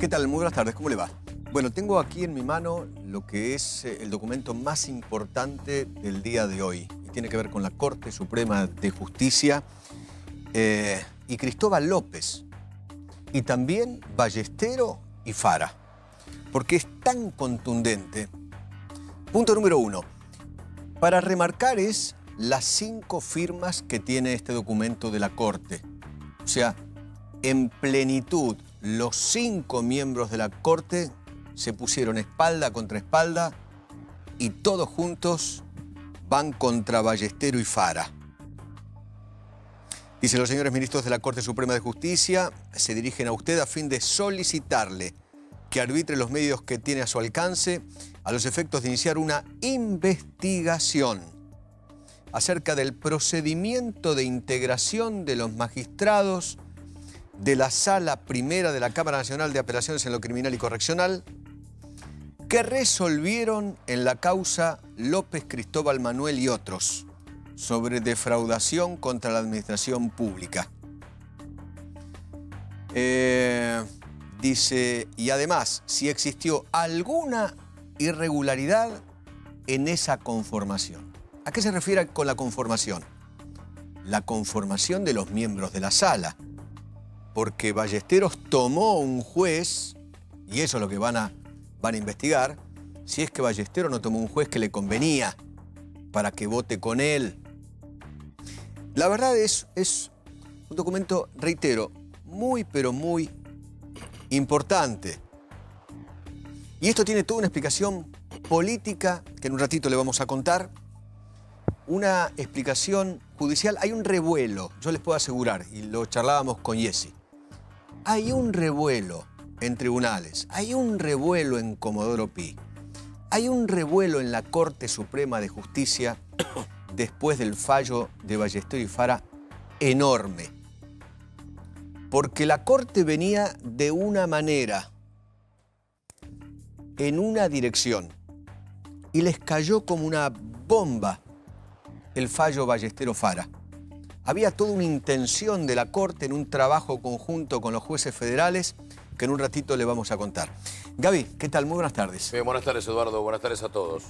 ¿Qué tal? Muy buenas tardes, ¿cómo le va? Bueno, tengo aquí en mi mano lo que es el documento más importante del día de hoy. Y tiene que ver con la Corte Suprema de Justicia y Cristóbal López. Y también Ballestero y Fara. Porque es tan contundente. Punto número 1. Para remarcar es las 5 firmas que tiene este documento de la Corte. O sea, en plenitud, los 5 miembros de la Corte se pusieron espalda contra espalda y todos juntos van contra Ballestero y Fara. Dice: los señores ministros de la Corte Suprema de Justicia se dirigen a usted a fin de solicitarle que arbitre los medios que tiene a su alcance a los efectos de iniciar una investigación acerca del procedimiento de integración de los magistrados de la Sala Primera de la Cámara Nacional de Apelaciones en lo Criminal y Correccional que resolvieron en la causa López, Cristóbal, Manuel y otros sobre defraudación contra la administración pública. Dice, y además, si existió alguna irregularidad en esa conformación. ¿A qué se refiere con la conformación? La conformación de los miembros de la sala. Porque Ballesteros tomó un juez, y eso es lo que van a investigar, si es que Ballesteros no tomó un juez que le convenía para que vote con él. La verdad es un documento, reitero, muy pero muy importante. Y esto tiene toda una explicación política que en un ratito le vamos a contar. Una explicación judicial. Hay un revuelo, yo les puedo asegurar, y lo charlábamos con Jessy. Hay un revuelo en tribunales, hay un revuelo en Comodoro Pi, hay un revuelo en la Corte Suprema de Justicia después del fallo de Ballestero y Fara enorme. Porque la Corte venía de una manera, en una dirección, y les cayó como una bomba el fallo Ballestero-Fara. Había toda una intención de la Corte en un trabajo conjunto con los jueces federales que en un ratito le vamos a contar. Gaby, ¿qué tal? Muy buenas tardes. Bien, buenas tardes, Eduardo. Buenas tardes a todos.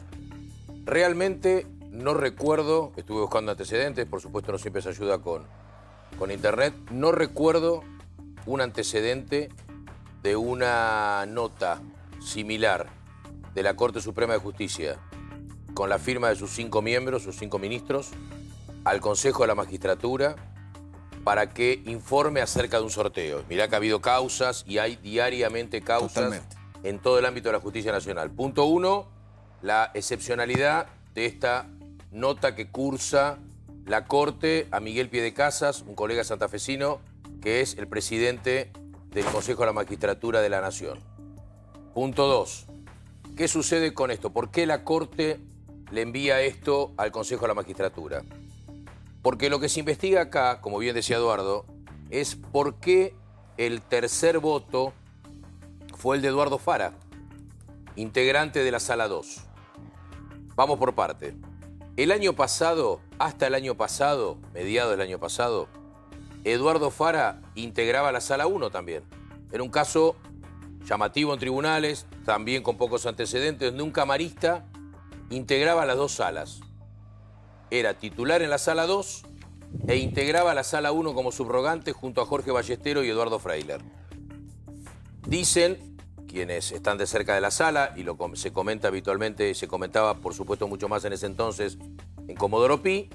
Realmente no recuerdo, estuve buscando antecedentes, por supuesto no siempre se ayuda con internet, no recuerdo un antecedente de una nota similar de la Corte Suprema de Justicia con la firma de sus 5 miembros, sus 5 ministros, al Consejo de la Magistratura para que informe acerca de un sorteo. Mirá que ha habido causas y hay diariamente causas. Totalmente. En todo el ámbito de la justicia nacional. Punto 1, la excepcionalidad de esta nota que cursa la Corte a Miguel Piedecasas, un colega santafesino, que es el presidente del Consejo de la Magistratura de la Nación. Punto 2, ¿qué sucede con esto? ¿Por qué la Corte le envía esto al Consejo de la Magistratura? Porque lo que se investiga acá, como bien decía Eduardo, es por qué el tercer voto fue el de Eduardo Fara, integrante de la Sala 2. Vamos por parte. El año pasado, hasta el año pasado, mediados del año pasado, Eduardo Fara integraba la Sala 1 también. Era un caso llamativo en tribunales, también con pocos antecedentes, donde un camarista integraba las 2 salas. Era titular en la Sala 2 e integraba la Sala 1 como subrogante junto a Jorge Ballestero y Eduardo Freiler. Dicen quienes están de cerca de la sala, y se comenta habitualmente, se comentaba por supuesto mucho más en ese entonces en Comodoro Pi,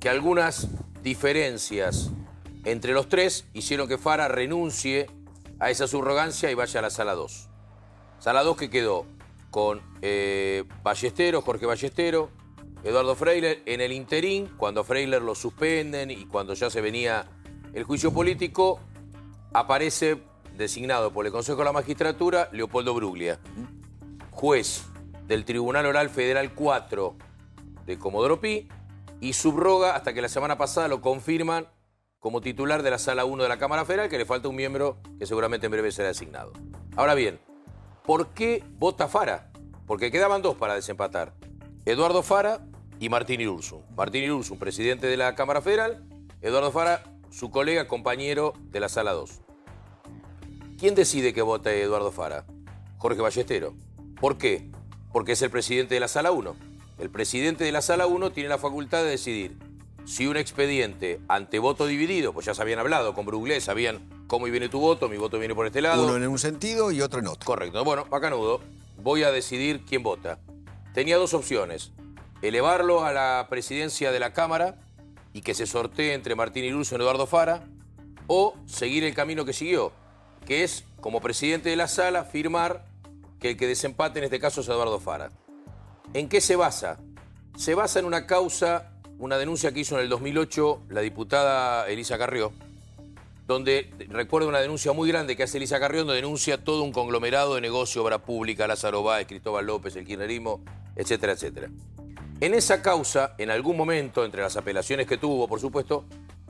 que algunas diferencias entre los 3 hicieron que Fara renuncie a esa subrogancia y vaya a la Sala 2. Sala 2 que quedó con Ballestero, Jorge Ballestero, Eduardo Freiler. En el interín, cuando Freiler lo suspenden y cuando ya se venía el juicio político, aparece designado por el Consejo de la Magistratura Leopoldo Bruglia, juez del Tribunal Oral Federal 4 de Comodoro Pi, y subroga hasta que la semana pasada lo confirman como titular de la Sala 1 de la Cámara Federal, que le falta un miembro que seguramente en breve será designado. Ahora bien, ¿por qué vota Fara? Porque quedaban 2 para desempatar: Eduardo Fara y Martín Irurzun. Martín Irurzun, presidente de la Cámara Federal; Eduardo Fara, su colega, compañero de la Sala 2. ¿Quién decide que vote Eduardo Fara? Jorge Ballestero. ¿Por qué? Porque es el presidente de la Sala 1. El presidente de la Sala 1 tiene la facultad de decidir si un expediente ante voto dividido, pues ya se habían hablado con Bruglés, sabían cómo viene tu voto, mi voto viene por este lado. Uno en un sentido y otro en otro. Correcto. Bueno, macanudo, voy a decidir quién vota. Tenía dos opciones. Elevarlo a la presidencia de la Cámara y que se sortee entre Martín Irurzo y Eduardo Fara, o seguir el camino que siguió, que es, como presidente de la Sala, firmar que el que desempate en este caso es Eduardo Fara. ¿En qué se basa? Se basa en una causa, una denuncia que hizo en el 2008 la diputada Elisa Carrió, donde recuerdo una denuncia muy grande que hace Elisa Carrió, donde denuncia todo un conglomerado de negocio, obra pública, Lázaro Báez, Cristóbal López, el kirchnerismo, etcétera, etcétera. En esa causa, en algún momento, entre las apelaciones que tuvo, por supuesto,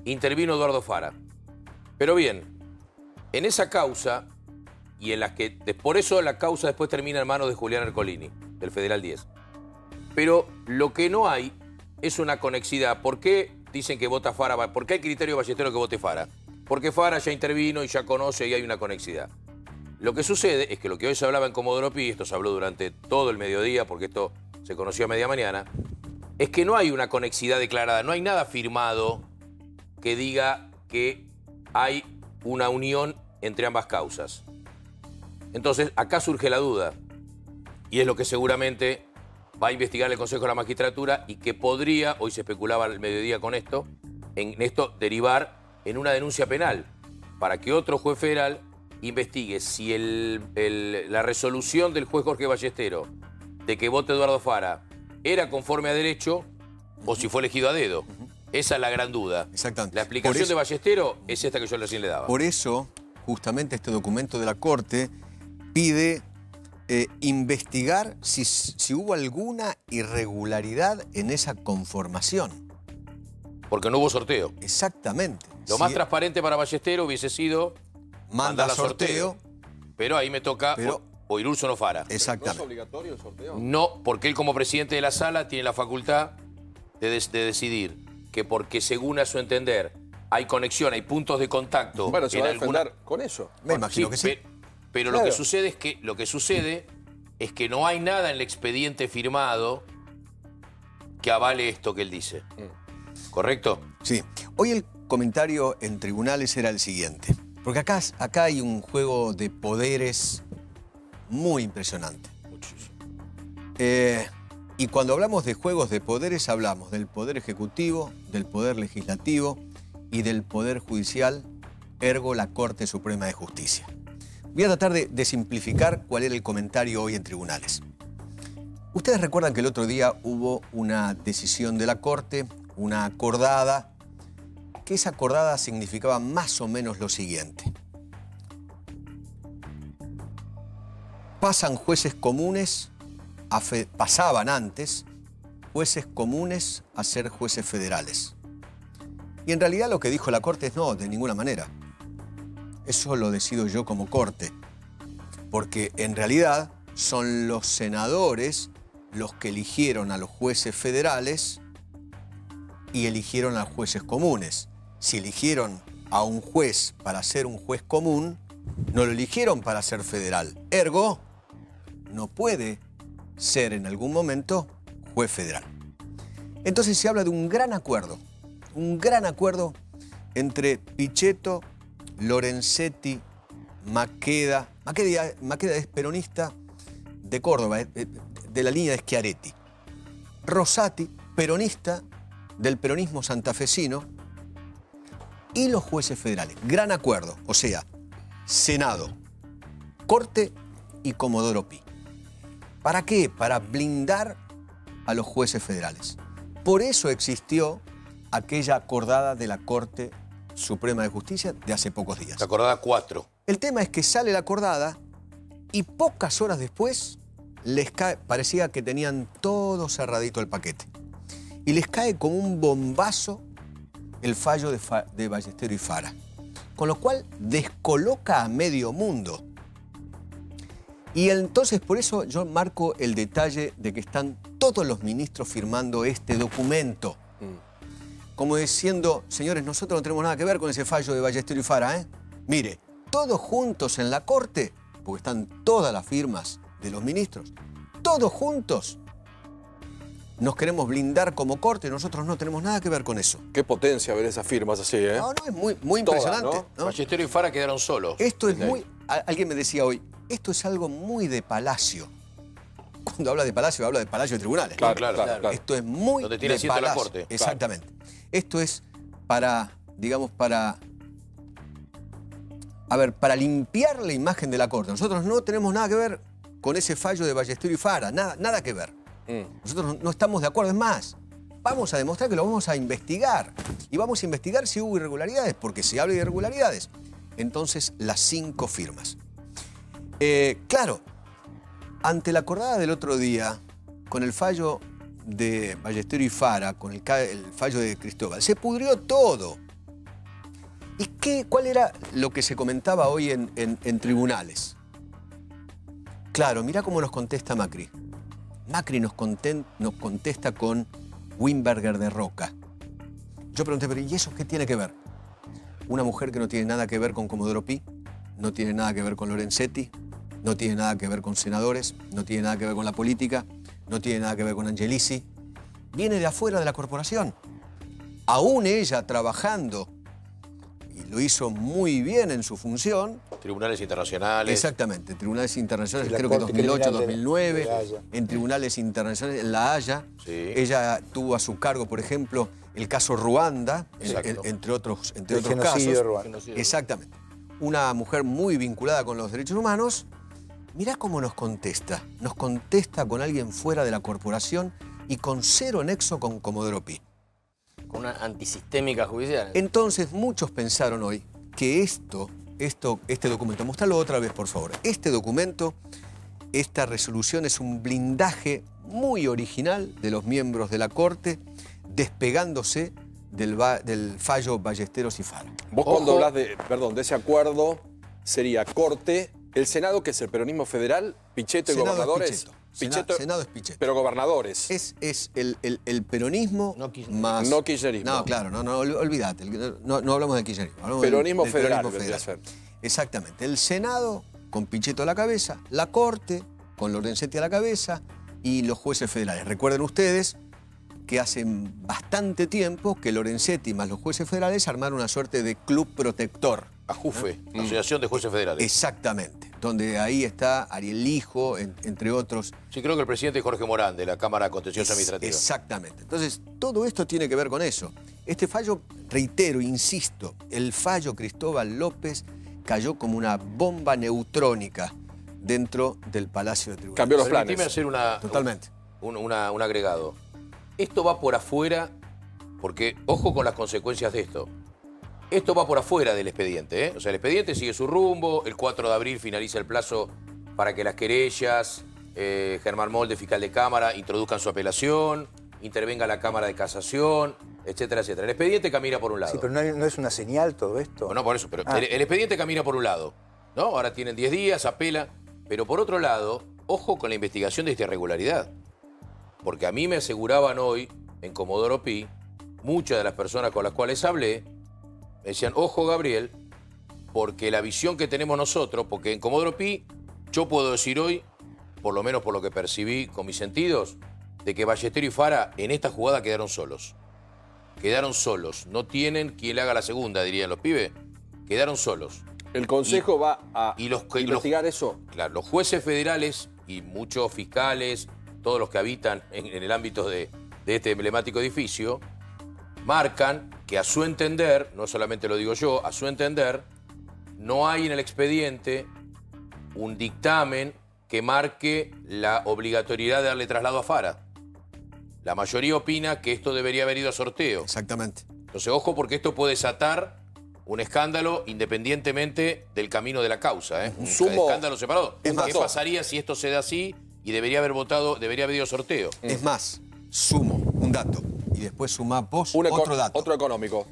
intervino Eduardo Fara. Pero bien, en esa causa, y en las que por eso la causa después termina en manos de Julián Ercolini, del Federal 10. Pero lo que no hay es una conexidad. ¿Por qué dicen que vota Fara? ¿Por qué hay criterio Ballestero que vote Fara? Porque Fara ya intervino y ya conoce y hay una conexidad. Lo que sucede es que lo que hoy se hablaba en Comodoro Pi, esto se habló durante todo el mediodía, porque esto se conoció a media mañana, es que no hay una conexidad declarada, no hay nada firmado que diga que hay una unión entre ambas causas. Entonces, acá surge la duda, y es lo que seguramente va a investigar el Consejo de la Magistratura y que podría, hoy se especulaba al mediodía con esto, en esto derivar en una denuncia penal, para que otro juez federal investigue si la resolución del juez Jorge Ballestero de que vote Eduardo Fara era conforme a derecho o si fue elegido a dedo. Esa es la gran duda. Exactamente. La explicación de Ballestero es esta que yo recién le daba. Por eso, justamente este documento de la Corte pide investigar si hubo alguna irregularidad en esa conformación. Porque no hubo sorteo. Exactamente. Lo más transparente para Ballestero hubiese sido manda sorteo. Pero ahí me toca o Irurzo no Fara. Exactamente. ¿No es obligatorio el sorteo? No, porque él como presidente de la Sala tiene la facultad de decidir que porque según a su entender hay conexión, hay puntos de contacto. Bueno, se va a defender alguna... con eso. Me imagino que sí. Pero claro. lo que sucede es que no hay nada en el expediente firmado que avale esto que él dice. ¿Correcto? Sí. Hoy el comentario en tribunales era el siguiente. Porque acá hay un juego de poderes muy impresionante. Muchísimo. Y cuando hablamos de juegos de poderes, hablamos del Poder Ejecutivo, del Poder Legislativo y del Poder Judicial, ergo la Corte Suprema de Justicia. Voy a tratar de simplificar cuál era el comentario hoy en tribunales. Ustedes recuerdan que el otro día hubo una decisión de la Corte, una acordada, que esa acordada significaba más o menos lo siguiente. Pasan jueces comunes, pasaban antes jueces comunes a ser jueces federales. Y en realidad lo que dijo la Corte es no, de ninguna manera. Eso lo decido yo como Corte, porque en realidad son los senadores los que eligieron a los jueces federales y eligieron a los jueces comunes. Si eligieron a un juez para ser un juez común, no lo eligieron para ser federal. Ergo, no puede ser en algún momento juez federal. Entonces se habla de un gran acuerdo entre Pichetto, Lorenzetti, Maqueda. Maqueda es peronista de Córdoba, de la línea de Schiaretti. Rosati, peronista del peronismo santafesino, y los jueces federales. Gran acuerdo, o sea, Senado, Corte y Comodoro Pi. ¿Para qué? Para blindar a los jueces federales. Por eso existió aquella acordada de la Corte Suprema de Justicia de hace pocos días. La acordada 4. El tema es que sale la acordada y pocas horas después les cae, parecía que tenían todo cerradito el paquete. Y les cae como un bombazo el fallo de Ballestero y Fara. Con lo cual descoloca a medio mundo. Y entonces por eso yo marco el detalle de que están todos los ministros firmando este documento. Como diciendo, señores, nosotros no tenemos nada que ver con ese fallo de Ballestero y Fara, ¿eh? Mire, todos juntos en la Corte, porque están todas las firmas de los ministros, todos juntos nos queremos blindar como Corte, nosotros no tenemos nada que ver con eso. Qué potencia ver esas firmas así, ¿eh? No, es muy impresionante. ¿no? Ballesteros y Fara quedaron solos. Esto es muy... Alguien me decía hoy, esto es algo muy de Palacio. Cuando habla de Palacio de Tribunales. Claro. Esto es muy donde tiene de asiento la Palacio. Corte. Exactamente. Esto es para, digamos, para limpiar la imagen de la Corte. Nosotros no tenemos nada que ver con ese fallo de Ballesteros y Fara, nada que ver. Nosotros no estamos de acuerdo. Es más, vamos a demostrar que lo vamos a investigar. Y vamos a investigar si hubo irregularidades, porque si habla de irregularidades, entonces las 5 firmas. Claro, ante la acordada del otro día, con el fallo de Ballesteros y Fara, con el fallo de Cristóbal, se pudrió todo. ¿Y cuál era lo que se comentaba hoy en tribunales? Claro, mirá cómo nos contesta Macri. Macri nos contesta con Wimberger de Roca. Yo pregunté, pero ¿y eso qué tiene que ver? Una mujer que no tiene nada que ver con Comodoro Pi, no tiene nada que ver con Lorenzetti, no tiene nada que ver con senadores, no tiene nada que ver con la política, no tiene nada que ver con Angelici. Viene de afuera de la corporación. Aún ella trabajando, y lo hizo muy bien en su función. Tribunales internacionales. Exactamente, tribunales internacionales, creo que 2008, 2009, en tribunales internacionales, en La Haya. Sí. Ella tuvo a su cargo, por ejemplo, el caso Ruanda, entre otros casos. Ruanda. Exactamente. Una mujer muy vinculada con los derechos humanos. Mirá cómo nos contesta. Nos contesta con alguien fuera de la corporación y con cero nexo con Comodoro Pi. Con una antisistémica judicial. Entonces, muchos pensaron hoy que este documento, mostralo otra vez, por favor. Este documento, esta resolución es un blindaje muy original de los miembros de la Corte, despegándose del fallo Ballesteros y Fara. Vos cuando hablas de ese acuerdo, sería Corte, el Senado, que es el peronismo federal, Pichetto y Senado gobernadores. Senado es Pichetto. Pero gobernadores. Es el peronismo más... No kirchnerismo. No, claro, olvídate. No hablamos del kirchnerismo. Hablamos Peronismo del federal, peronismo vendría a ser. Exactamente. El Senado con Pichetto a la cabeza, la Corte con Lorenzetti a la cabeza y los jueces federales. Recuerden ustedes que hace bastante tiempo que Lorenzetti más los jueces federales armaron una suerte de club protector. AJUFE, Asociación de Jueces Federales. Exactamente, donde ahí está Ariel Lijo, entre otros. Sí, creo que el presidente es Jorge Morán, de la Cámara Contenciosa Administrativa. Exactamente. Entonces, todo esto tiene que ver con eso. Este fallo, reitero, insisto, el fallo Cristóbal López cayó como una bomba neutrónica dentro del Palacio de Tribunales. Cambió los planes. Permitime hacer Totalmente. un agregado. Esto va por afuera, porque ojo con las consecuencias de esto. Esto va por afuera del expediente, ¿eh? O sea, el expediente sigue su rumbo, el 4 de abril finaliza el plazo para que las querellas, Germán Molde, fiscal de Cámara, introduzcan su apelación, intervenga la Cámara de Casación, etcétera, etcétera. El expediente camina por un lado. Sí, pero no es una señal todo esto. Bueno, por eso, pero el expediente camina por un lado, ¿no? Ahora tienen 10 días, apela, pero por otro lado, ojo con la investigación de esta irregularidad. Porque a mí me aseguraban hoy, en Comodoro Pi, muchas de las personas con las cuales hablé, me decían, ojo Gabriel, porque la visión que tenemos nosotros, porque en Comodoro Pi, yo puedo decir hoy, por lo menos por lo que percibí con mis sentidos, de que Ballesteros y Fara en esta jugada quedaron solos. Quedaron solos. No tienen quien le haga la segunda, dirían los pibes. Quedaron solos. El Consejo va a investigar eso. Claro, los jueces federales y muchos fiscales, todos los que habitan en el ámbito de este emblemático edificio, marcan que a su entender, no solamente lo digo yo, a su entender, no hay en el expediente un dictamen que marque la obligatoriedad de darle traslado a Fara. La mayoría opina que esto debería haber ido a sorteo. Exactamente. Entonces, ojo, porque esto puede desatar un escándalo independientemente del camino de la causa, ¿eh? Un escándalo separado. ¿Qué pasaría si esto se da así y debería haber ido a sorteo? Es más, sumo un dato y después sumá vos otro dato. Otro económico.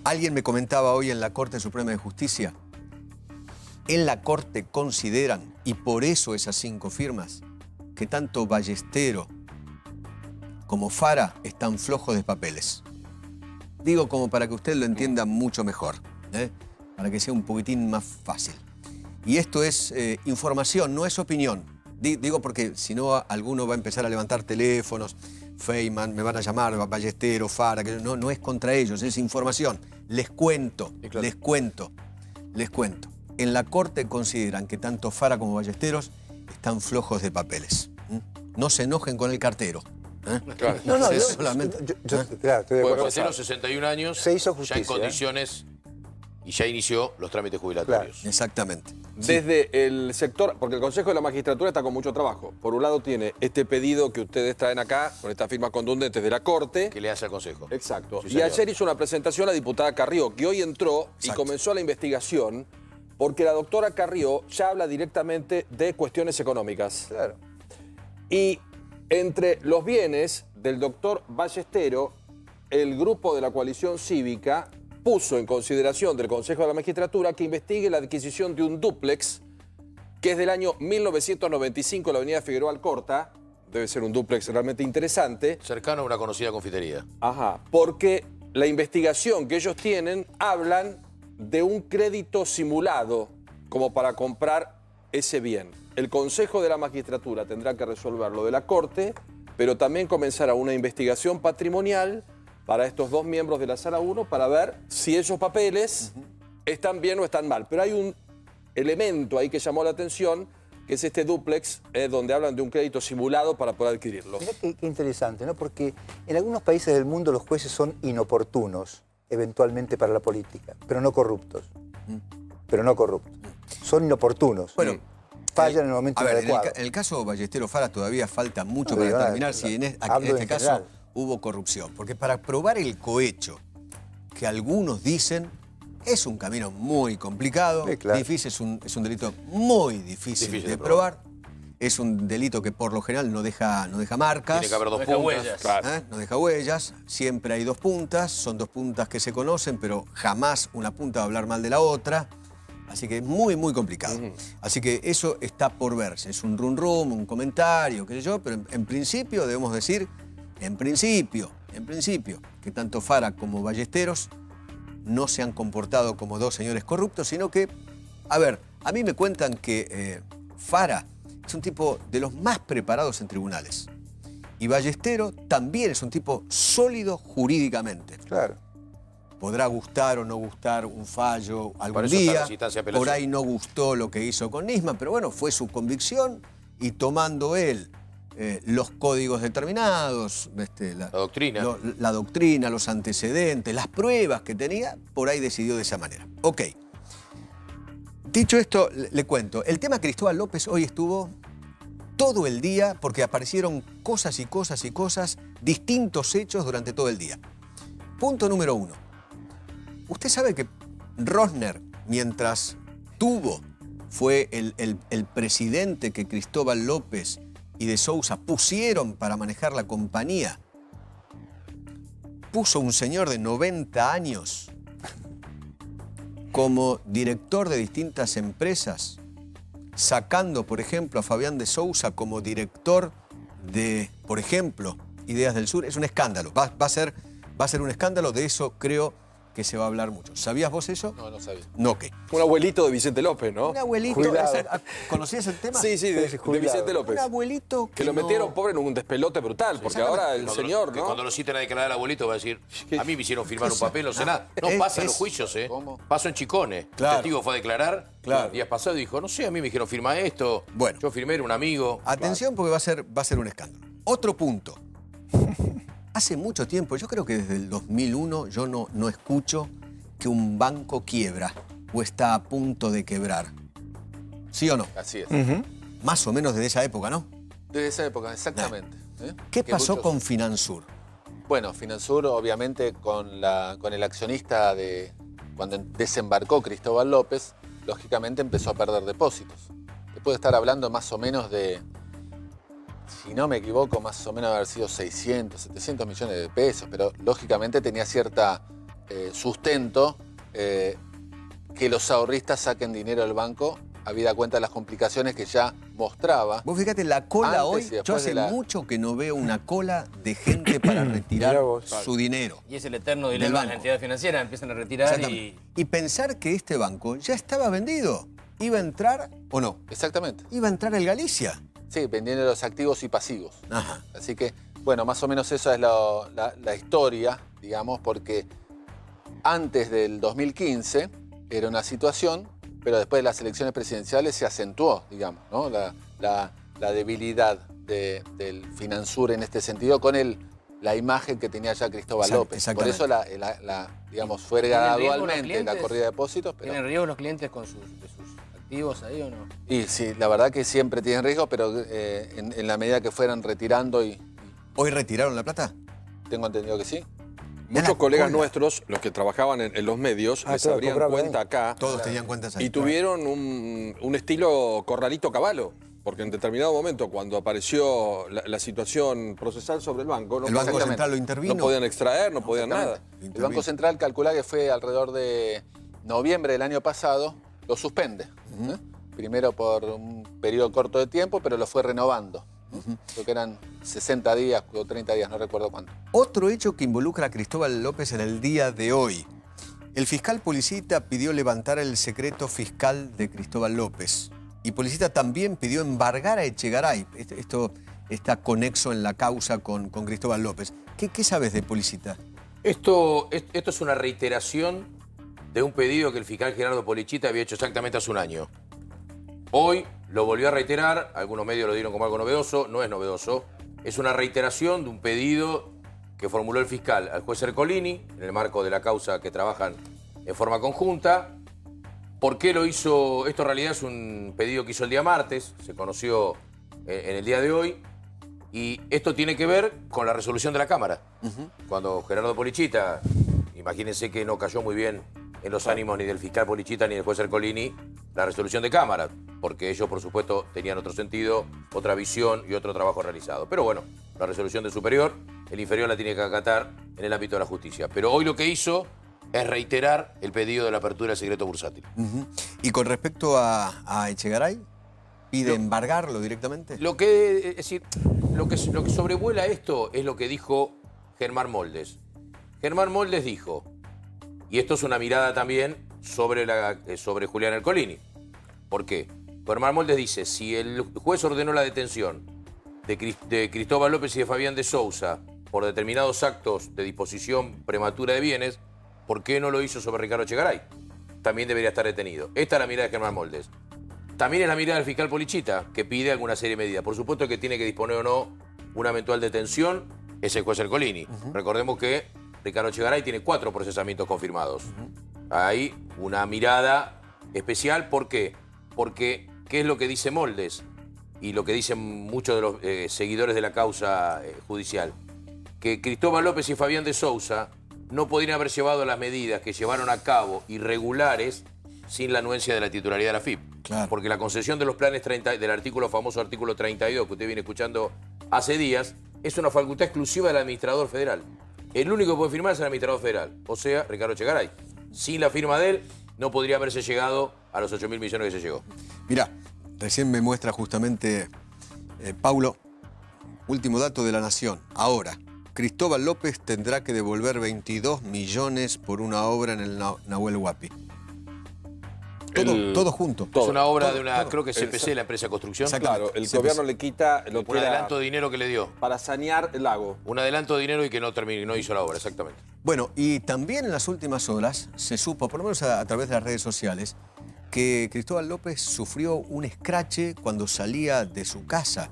Alguien me comentaba hoy en la Corte Suprema de Justicia, en la Corte consideran, y por eso esas 5 firmas, que tanto Ballesteros como Fara están flojos de papeles. Digo como para que usted lo entienda mucho mejor, ¿eh? para que sea un poquitín más fácil. Y esto es información, no es opinión. Digo porque si no alguno va a empezar a levantar teléfonos, Feynman, me van a llamar, Ballesteros, Fara, que no es contra ellos, es información. Les cuento, les cuento. En la Corte consideran que tanto Fara como Ballesteros están flojos de papeles. No se enojen con el cartero. Claro. No, Es yo, solamente... claro, estoy de acuerdo. Ballesteros, 61 años, Se hizo ya justicia, en condiciones y ya inició los trámites jubilatorios. Exactamente. Desde el sector, porque el Consejo de la Magistratura está con mucho trabajo. Por un lado tiene este pedido que ustedes traen acá, con estas firmas contundentes de la Corte. ¿Qué le hace al Consejo? Exacto. Sí, Y señor. ayer hizo una presentación la diputada Carrió, que hoy entró y Exacto. comenzó la investigación, porque la doctora Carrió ya habla directamente de cuestiones económicas. Claro. Y entre los bienes del doctor Ballestero, el grupo de la coalición cívica puso en consideración del Consejo de la Magistratura que investigue la adquisición de un dúplex que es del año 1995 en la avenida Figueroa Alcorta. Debe ser un dúplex realmente interesante. Cercano a una conocida confitería. Ajá, porque la investigación que ellos tienen hablan de un crédito simulado como para comprar ese bien. El Consejo de la Magistratura tendrá que resolver lo de la Corte, pero también comenzará una investigación patrimonial para estos dos miembros de la Sala 1 para ver si esos papeles están bien o están mal. Pero hay un elemento ahí que llamó la atención, que es este dúplex, donde hablan de un crédito simulado para poder adquirirlo. Mirá qué interesante, ¿no? Porque en algunos países del mundo los jueces son inoportunos, eventualmente para la política, pero no corruptos. Pero no corruptos. Son inoportunos. Bueno, fallan en el momento a ver, inadecuado. en el caso Ballesteros Fara todavía falta mucho No, para digo, determinar no, si en hablo este en caso general. hubo corrupción. Porque para probar el cohecho, que algunos dicen, es un camino muy complicado, Sí, claro. difícil, es un delito muy difícil de probar. Es un delito que por lo general no deja marcas. Tiene que haber dos No deja puntas. huellas. Claro. No deja huellas, siempre hay dos puntas, son dos puntas que se conocen, pero jamás una punta va a hablar mal de la otra. Así que es muy, muy complicado. Así que eso está por verse. Es un rum, un comentario, qué sé yo, pero en principio debemos decir, en principio, que tanto Fara como Ballesteros no se han comportado como dos señores corruptos, sino que, a ver, a mí me cuentan que Fara es un tipo de los más preparados en tribunales. Y Ballestero también es un tipo sólido jurídicamente. Claro. Podrá gustar o no gustar un fallo algún Por eso está día. la instancia de apelación. Por ahí no gustó lo que hizo con Nisman, pero bueno, fue su convicción y tomando él los códigos determinados, la doctrina. la doctrina, los antecedentes, las pruebas que tenía, por ahí decidió de esa manera. Ok. Dicho esto, le cuento. El tema Cristóbal López hoy estuvo todo el día porque aparecieron cosas y cosas y cosas, distintos hechos durante todo el día. Punto número 1. Usted sabe que Rosner, mientras fue el presidente que Cristóbal López y de Sousa pusieron para manejar la compañía, puso un señor de 90 años como director de distintas empresas, sacando, por ejemplo, a Fabián de Sousa como director de, por ejemplo, Ideas del Sur. Es un escándalo. Va a ser un escándalo, de eso creo que se va a hablar mucho. ¿Sabías vos eso? No, no sabía. No, ok. Un abuelito de Vicente López, ¿no? Un abuelito. Jubilado. ¿Conocías el tema? Sí, de jubilado. Vicente López. Un abuelito Que lo no- metieron, pobre, en un despelote brutal, porque ahora el señor, Que ¿no? cuando lo citen a declarar al abuelito va a decir, a mí me hicieron firmar un papel, no sé nada. No Es- pasa en es- los juicios, ¿eh? ¿Cómo? Pasó en Chicones. Claro. El testigo fue a declarar Claro. días pasados y dijo, no sé, a mí me dijeron firmar esto. Bueno. Yo firmé, era un amigo. Atención porque va a ser un escándalo. Otro punto. Hace mucho tiempo, yo creo que desde el 2001, yo no escucho que un banco quiebra o está a punto de quebrar. ¿Sí o no? Así es. Más o menos desde esa época, ¿no? Desde esa época, exactamente. ¿Qué Que pasó muchos- con Finansur? Bueno, Finansur, obviamente, con el accionista de cuando desembarcó Cristóbal López, lógicamente empezó a perder depósitos. Se puede estar hablando más o menos de, si no me equivoco, más o menos haber sido 600, 700 millones de pesos, pero lógicamente tenía cierta sustento que los ahorristas saquen dinero del banco habida cuenta de las complicaciones que ya mostraba. Vos fíjate, la cola Antes hoy, y después yo hace de la- mucho que no veo una cola de gente para retirar Mirá vos. su dinero. Y es el eterno dilema Del de banco. las entidades financieras, empiezan a retirar y... Exactamente. Y pensar que este banco ya estaba vendido. ¿Iba a entrar o no? Exactamente. Iba a entrar el Galicia. Sí, vendiendo los activos y pasivos. Ajá. Así que, bueno, más o menos esa es la historia, digamos, porque antes del 2015 era una situación, pero después de las elecciones presidenciales se acentuó, digamos, ¿no? La debilidad del Finansur en este sentido con la imagen que tenía ya Cristóbal Exacto, López. Por eso digamos, fue ¿Tienen riesgo los gradualmente la clientes? corrida de depósitos. Pero... ¿Tienen riesgo los clientes con de sus activos ahí o no? Y sí, la verdad que siempre tienen riesgo, pero en la medida que fueran retirando y ¿Hoy retiraron la plata? tengo entendido que sí. Muchos colegas nuestros, los que trabajaban en los medios, les claro, abrían cobraban cuenta ahí. acá Todos tenían cuentas ahí. y tuvieron un estilo Corralito Caballo. Porque en determinado momento, cuando apareció la situación procesal sobre el banco, El Banco Exactamente. Central lo intervino. no podían extraer, no podían nada. Exactamente. El Banco Central calcula que fue alrededor de noviembre del año pasado, lo suspende. ¿eh? Primero por un periodo corto de tiempo, pero lo fue renovando. Creo que eran 60 días o 30 días, no recuerdo cuánto. Otro hecho que involucra a Cristóbal López en el día de hoy. El fiscal Policita pidió levantar el secreto fiscal de Cristóbal López. Y Policita también pidió embargar a Echegaray. Esto está conexo en la causa con Cristóbal López. ¿Qué sabes de Policita? Esto es una reiteración de un pedido que el fiscal Gerardo Policita había hecho exactamente hace un año. Hoy lo volvió a reiterar, algunos medios lo dieron como algo novedoso, no es novedoso. Es una reiteración de un pedido que formuló el fiscal al juez Ercolini, en el marco de la causa que trabajan en forma conjunta. ¿Por qué lo hizo? Esto en realidad es un pedido que hizo el día martes, se conoció en el día de hoy, y esto tiene que ver con la resolución de la Cámara. Cuando Gerardo Policita, imagínense que no cayó muy bien en los ánimos ni del fiscal Policita ni del juez Ercolini, la resolución de Cámara, porque ellos, por supuesto, tenían otro sentido, otra visión y otro trabajo realizado. Pero bueno, la resolución del superior, el inferior la tiene que acatar en el ámbito de la justicia. Pero hoy lo que hizo es reiterar el pedido de la apertura del secreto bursátil. Y con respecto a Echegaray, ¿pide embargarlo directamente? Es decir, lo que sobrevuela esto es lo que dijo Germán Moldes. Germán Moldes dijo, y esto es una mirada también sobre Julián Ercolini. ¿Por qué? Germán Moldes dice, si el juez ordenó la detención de Cristóbal López y de Fabián de Sousa por determinados actos de disposición prematura de bienes, ¿por qué no lo hizo sobre Ricardo Echegaray? También debería estar detenido. Esta es la mirada de Germán Moldes. También es la mirada del fiscal Policita, que pide alguna serie de medidas. Por supuesto que tiene que disponer o no una eventual detención, es el juez Ercolini. Recordemos que Ricardo Echegaray tiene 4 procesamientos confirmados. Hay una mirada especial. ¿Por qué? Porque, ¿qué es lo que dice Moldes? Y lo que dicen muchos de los seguidores de la causa judicial. Que Cristóbal López y Fabián de Sousa no podrían haber llevado las medidas que llevaron a cabo irregulares sin la anuencia de la titularidad de la AFIP. Claro. Porque la concesión de los planes del famoso artículo 32, que usted viene escuchando hace días, es una facultad exclusiva del administrador federal. El único que puede firmar es el administrador federal, o sea, Ricardo Echegaray. Sin la firma de él, no podría haberse llegado a los 8.000 millones que se llegó. Mirá, recién me muestra justamente, Paulo, último dato de La Nación. Ahora, Cristóbal López tendrá que devolver 22 millones por una obra en el Nahuel Huapi. Todo junto. Todo. Es una obra todo, de una, todo. creo que es CPC, la empresa de construcción. Claro, el Sí, gobierno pues. le quita lo que Un era adelanto de dinero que le dio. para sanear el lago. Un adelanto de dinero y que no hizo la obra, exactamente. Bueno, y también en las últimas horas se supo, por lo menos a través de las redes sociales, que Cristóbal López sufrió un escrache cuando salía de su casa.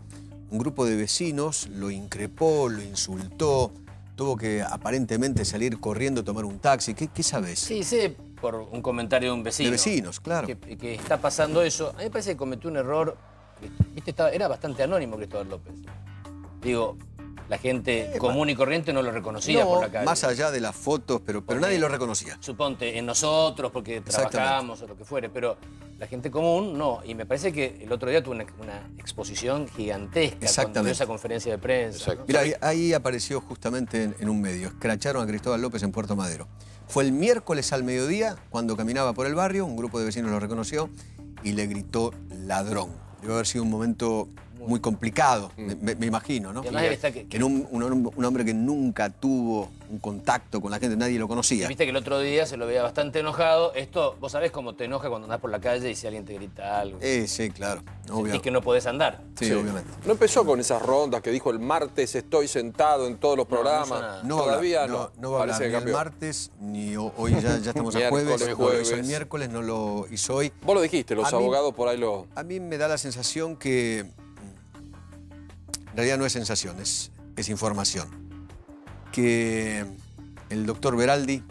Un grupo de vecinos lo increpó, lo insultó, tuvo que aparentemente salir corriendo a tomar un taxi. ¿Qué sabes? Sí, sé por un comentario de un vecino. De vecinos, claro. Que está pasando eso. A mí me parece que cometió un error. ¿Viste? Era bastante anónimo Cristóbal López. Digo, la gente común y corriente no lo reconocía por la calle. Más allá de las fotos, pero nadie lo reconocía. Suponte, en nosotros, porque trabajamos o lo que fuere, pero la gente común no. Y me parece que el otro día tuvo una exposición gigantesca cuando Exactamente. dio esa conferencia de prensa. Exacto. ¿no? Mira, ahí apareció justamente en un medio. Escracharon a Cristóbal López en Puerto Madero. Fue el miércoles al mediodía, cuando caminaba por el barrio, un grupo de vecinos lo reconoció, y le gritó ladrón. Debe haber sido un momento muy complicado, me imagino, ¿no? Y además está En un hombre que nunca tuvo un contacto con la gente, nadie lo conocía. Y viste que el otro día se lo veía bastante enojado. Esto, vos sabés cómo te enoja cuando andás por la calle y si alguien te grita algo. Sí, claro. Sentís que no podés andar. Sí, obviamente. No empezó con esas rondas que dijo el martes estoy sentado en todos los programas. No Todavía no va a hablar Parece ni que el cambió. martes, ni hoy ya estamos a jueves. Miércoles, No lo hizo el jueves. miércoles, no lo hizo hoy. Vos lo dijiste, los A mí- abogados por ahí lo... A mí me da la sensación que en realidad no es sensación, es información. Que el doctor Beraldi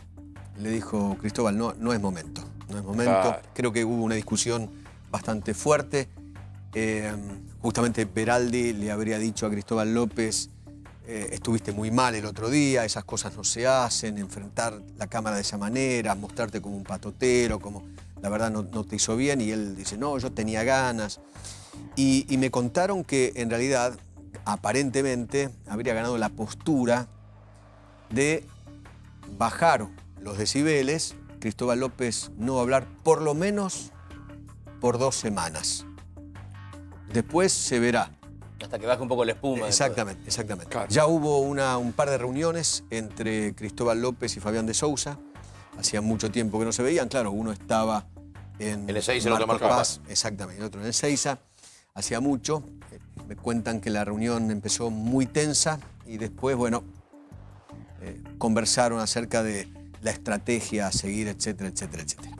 le dijo, Cristóbal, no es momento, no es momento. Claro. Creo que hubo una discusión bastante fuerte. Justamente Beraldi le habría dicho a Cristóbal López, estuviste muy mal el otro día, esas cosas no se hacen, enfrentar la cámara de esa manera, mostrarte como un patotero, como la verdad no te hizo bien. Y él dice, no, yo tenía ganas. Y me contaron que en realidad, aparentemente, habría ganado la postura de bajar los decibeles, Cristóbal López no va a hablar por lo menos por 2 semanas. Después se verá. Hasta que baje un poco la espuma. Exactamente, exactamente. Claro. Ya hubo un par de reuniones entre Cristóbal López y Fabián de Sousa. Hacía mucho tiempo que no se veían. Claro, uno estaba en Ezeiza, el otro Marcos Marcos Paz. Exactamente, el otro en Ezeiza. Hacía mucho. Me cuentan que la reunión empezó muy tensa y después, bueno, conversaron acerca de la estrategia a seguir, etcétera, etcétera, etcétera.